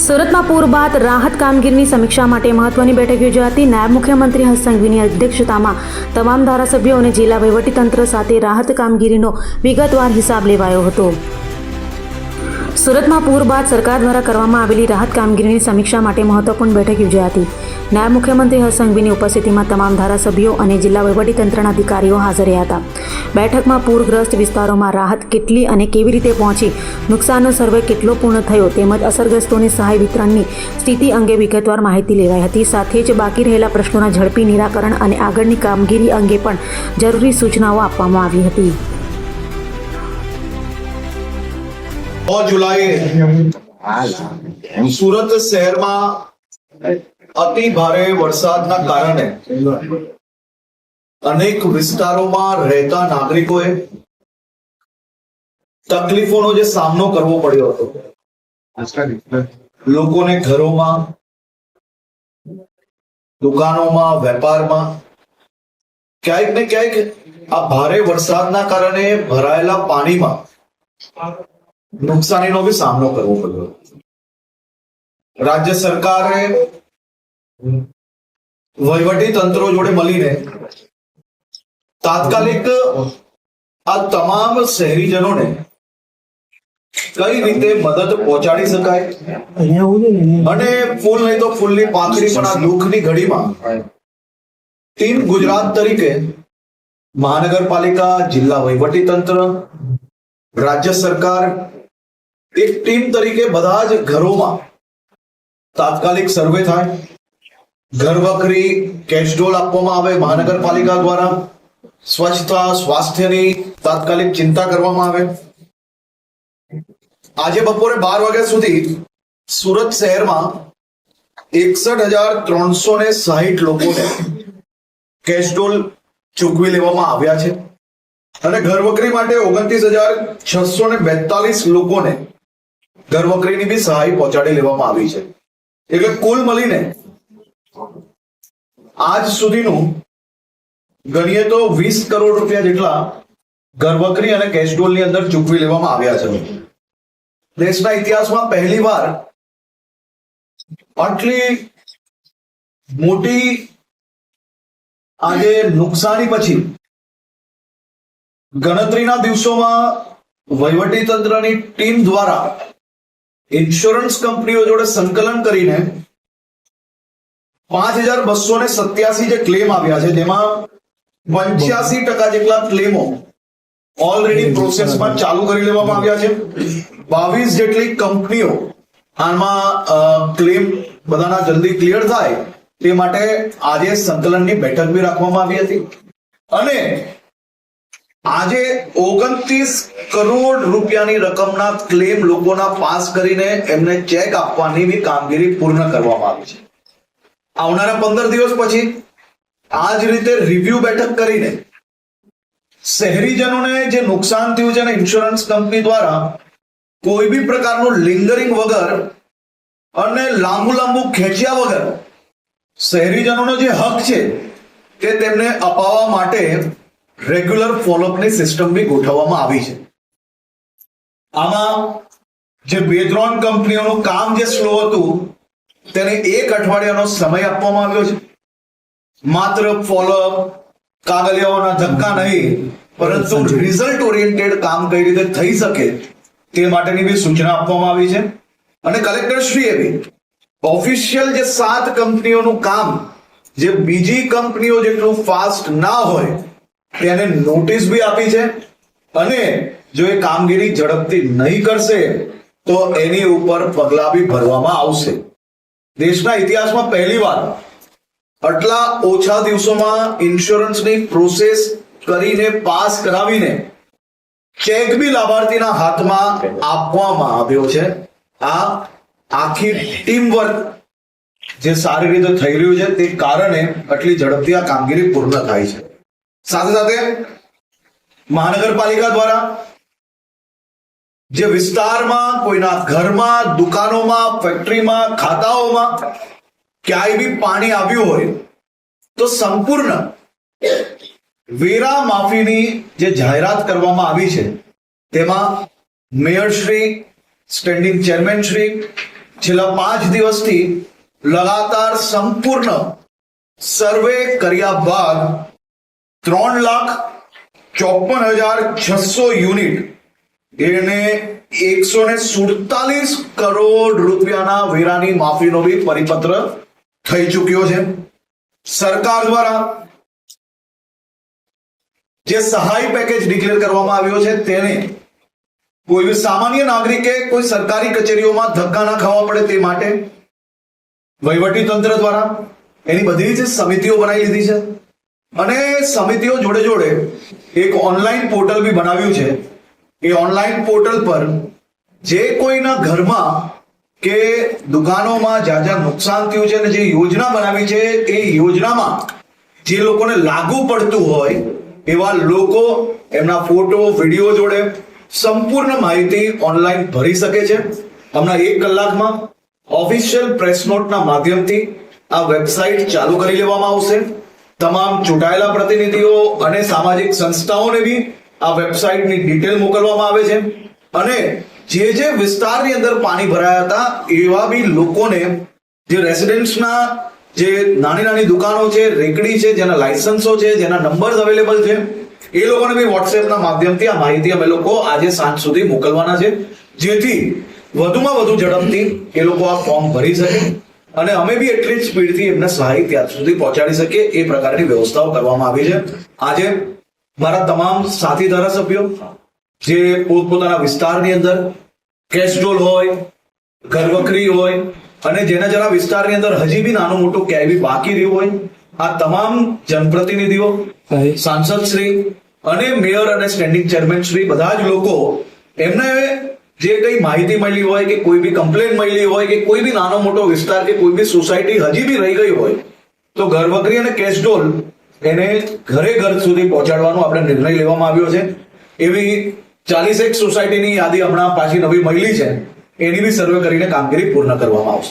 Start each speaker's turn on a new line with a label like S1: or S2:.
S1: સુરતમાં પૂર બાદ રાહત કામગીરીની સમીક્ષા માટે મહત્વની બેઠક યોજાઈ હતી। નાયબ મુખ્યમંત્રી હર્ષ સંઘવીની અધ્યક્ષતામાં તમામ ધારાસભ્યો અને જિલ્લા વહીવટીતંત્ર સાથે રાહત કામગીરીનો વિગતવાર હિસાબ લેવાયો હતો। સુરતમાં પૂર બાદ સરકાર દ્વારા કરવામાં આવેલી રાહત કામગીરીની સમીક્ષા માટે મહત્વપૂર્ણ બેઠક યોજાઈ હતી। નાયબ મુખ્યમંત્રી હર્ષ સંઘવીની ઉપસ્થિતિમાં તમામ ધારાસભ્યો અને જિલ્લા વહીવટીતંત્રના અધિકારીઓ હાજર રહ્યા હતા। બેઠકમાં પૂરગ્રસ્ત વિસ્તારોમાં રાહત કેટલી અને કેવી રીતે પહોંચી, નુકસાનનો સર્વે કેટલો પૂર્ણ થયો તેમજ અસરગ્રસ્તોને સહાય વિતરણની સ્થિતિ અંગે વિગતવાર માહિતી લેવાઈ હતી। સાથે જ બાકી રહેલા પ્રશ્નોના ઝડપી નિરાકરણ અને આગળની કામગીરી અંગે પણ જરૂરી સૂચનાઓ આપવામાં આવી હતી।
S2: 9 જુલાઈએ સુરત શહેરમાં અતિ ભારે વરસાદના કારણે અનેક વિસ્તારોમાં રહેતા નાગરિકોએ તકલીફોનો જે સામનો કરવો પડ્યો હતો। લોકોને ઘરોમાં, દુકાનોમાં, વેપારમાં ક્યાંક ને ક્યાંક આ ભારે વરસાદના કારણે ભરાયેલા પાણીમાં નુકસાનીનો બી સામનો કરવો પડ્યો। રાજ્ય સરકારે વહીવટી તંત્રો જોડે મળીને તાત્કાલિક આ તમામ શહેરીજનોને કઈ રીતે મદદ પહોંચાડી શકાય અને ફૂલ નહીં તો ફૂલની પાંખડી પણ આ દુઃખની ઘડીમાં ટીમ ગુજરાત તરીકે મહાનગરપાલિકા, જિલ્લા વહીવટી તંત્ર, રાજ્ય સરકાર એક ટીમ તરીકે બધા જ ઘરોમાં તાત્કાલિક સર્વે થાય, ઘર વખરી કેશ ડોલ આપવામાં આવે મહાનગરપાલિકા દ્વારા, સ્વચ્છતા, સ્વાસ્થ્યની તાત્કાલિક ચિંતા કરવામાં આવે। આજે બપોરે 12 વાગ્યા સુધી સુરત શહેરમાં 61,360 લોકોને કેશ ડોલ ચૂકવી લેવામાં આવ્યા છે અને ઘરવકરી માટે 29,642 લોકોને ઘરવકરીની બી સહાય પહોંચાડી લેવામાં આવી છે। એટલે કુલ મળીને આજ સુધીનું ગણીએ તો 20 કરોડ રૂપિયા જેટલા ઘરવકરી અને કેશ ડોલની અંદર ચૂકવી લેવામાં આવ્યા છે। દેશના ઇતિહાસમાં પહેલીવાર આટલી મોટી આજે નુકસાની પછી ગણતરીના દિવસોમાં વહીવટી તંત્રની ટીમ દ્વારા ઇન્સ્યોરન્સ કંપનીઓ જોડે સંકલન કરીને 5,287 જે ક્લેમ આવ્યા છે, જેમાં 85% જેટલા ક્લેમો ઓલરેડી પ્રોસેસમાં ચાલુ કરી લેવામાં આવ્યા છે। 22 જેટલી કંપનીઓ આમાં ક્લેમ બધાના જલ્દી ક્લિયર થાય તે માટે આજે સંકલનની બેઠક બી રાખવામાં આવી હતી અને આજે 29 કરોડ રૂપિયાની રકમના ક્લેમ લોકોના પાસ કરીને એમને ચેક આપવાની બી કામગીરી પૂર્ણ કરવામાં આવી છે। આવનારા 15 દિવસ પછી આ જ રીતે રિવ્યુ બેઠક કરીને શહેરીજનોને જે નુકસાન થયું છે અને ઇન્સ્યોરન્સ કંપની દ્વારા કોઈ બી પ્રકારનું લિંગરિંગ વગર અને લાંબુ ખેંચ્યા વગર શહેરીજનોનો જે હક છે તે તેમને અપાવવા માટે રેગ્યુલર ફોલોઅપની સિસ્ટમ બી ગોઠવવામાં આવી છે। આમાં જે 2-3 કંપનીઓનું કામ જે સ્લો હતું તેને 1 અઠવાડિયાનો સમય આપવામાં આવ્યો છે। માત્ર ફોલોઅપ, કાગળિયાઓના ધક્કા નહીં પરંતુ રિઝલ્ટ ઓરિએન્ટેડ કામ કઈ રીતે થઈ શકે તે માટેની બી સૂચના આપવામાં આવી છે અને કલેક્ટરશ્રીએ બી ઓફિશિયલ જે 7 કંપનીઓનું કામ જે બીજી કંપનીઓ જેટલું ફાસ્ટ ના હોય તેને નોટિસ બી આપી છે અને જો એ કામગીરી ઝડપથી નહીં કરશે તો એની ઉપર પગલાં બી ભરવામાં આવશે। દેશના ઇતિહાસમાં પહેલીવાર આટલા ઓછા દિવસોમાં ઇન્સ્યોરન્સની પ્રોસેસ કરીને પાસ કરાવીને ચેક બી લાભાર્થીના હાથમાં આપવામાં આવ્યો છે। આ આખી ટીમ વર્ક જે સારી રીતે થઈ રહ્યું છે તે કારણે આટલી ઝડપથી આ કામગીરી પૂર્ણ થાય છે। સાથે સાથે મહાનગરપાલિકા દ્વારા જે વિસ્તારમાં કોઈના ઘરમાં, દુકાનોમાં, ફેક્ટરીમાં, ખાતાઓમાં ક્યાંય બી પાણી આવ્યું હોય તો સંપૂર્ણ વેરા માફીની જે જાહેરાત કરવામાં આવી છે તેમાં mayor Shri, standing chairman Shri, છેલ્લા 5 દિવસથી લગાતાર સંપૂર્ણ સર્વે કર્યા બાદ 3,54,600 યુનિટ એને 147 કરોડ રૂપિયાના વેરાની માફીનો બી પરિપત્ર થઈ ચૂક્યો છે. સરકાર દ્વારા જે સહાય પેકેજ ડિક્લેર કરવામાં આવ્યો છે તેને કોઈ બી સામાન્ય નાગરિકે કોઈ સરકારી કચેરીઓમાં ધક્કા ના ખાવા પડે તે માટે વહીવટી તંત્ર દ્વારા એની બધી જ સમિતિઓ બનાવી લીધી છે અને સમિતિઓ જોડે જોડે એક ઓનલાઈન પોર્ટલ બી બનાવ્યું છે. એ ઓનલાઈન પોર્ટલ પર જે કોઈના ઘરમાં કે દુકાનોમાં જ્યાં જ્યાં નુકસાન થયું છે અને જે યોજના બનાવી છે એ યોજનામાં જે લોકોને લાગુ પડતું હોય એવા લોકો એમના ફોટો વિડીયો જોડે સંપૂર્ણ માહિતી ઓનલાઈન ભરી શકે છે. હમણાં 1 કલાકમાં ઓફિશિયલ પ્રેસ નોટના માધ્યમથી આ વેબસાઇટ ચાલુ કરી લેવામાં આવશે. તમામ ચૂંટાયેલા પ્રતિનિધિઓ અને સામાજિક સંસ્થાઓને બી આ વેબસાઇટની ડિટેલ મોકલવામાં આવે છે અને જે વિસ્તારની અંદર પાણી ભરાયા હતા એવા બી લોકોને જે રેસિડેન્ટ્સના જે નાની નાની દુકાનો છે, રેકડી છે, જેના લાયસન્સો છે, જેના નંબર્સ અવેલેબલ છે એ લોકોને બી વોટ્સએપના માધ્યમથી આ માહિતી અમે લોકો આજે સાંજ સુધી મોકલવાના છે, જેથી વધુમાં વધુ ઝડપથી એ લોકો આ ફોર્મ ભરી શકે અને અમે બી એટલી જ સ્પીડથી એમને સહાય ત્યાં સુધી પહોંચાડી શકીએ એ પ્રકારની વ્યવસ્થાઓ કરવામાં આવી છે. આજે મારા તમામ સાથી ધારાસભ્યો જે પોતપોતાના વિસ્તારની અંદર કેસ્ટ્રોલ હોય, ઘરવખરી હોય અને જેના જરા વિસ્તારની અંદર હજી બી નાનું મોટું ક્યાંય બી બાકી રહ્યું હોય, આ તમામ જનપ્રતિનિધિઓ, સાંસદ શ્રી અને મેયર અને સ્ટેન્ડિંગ ચેરમેન શ્રી બધા જ લોકો એમને જે કઈ માહિતી મળી હોય કે કોઈ બી કમ્પ્લેન મળી હોય કે કોઈ બી નાનો મોટો વિસ્તાર કે કોઈ બી સોસાયટી હજી બી રહી ગઈ હોય તો ઘરવખરી અને કેસ્ટ્રોલ એને ઘરે ઘર સુધી પહોંચાડવાનો આપણે નિર્ણય લેવામાં આવ્યો છે. એવી 41 સોસાયટીની યાદી હમણાં પાછી નવી મળી છે, એની બી સર્વે કરીને કામગીરી પૂર્ણ કરવામાં આવશે.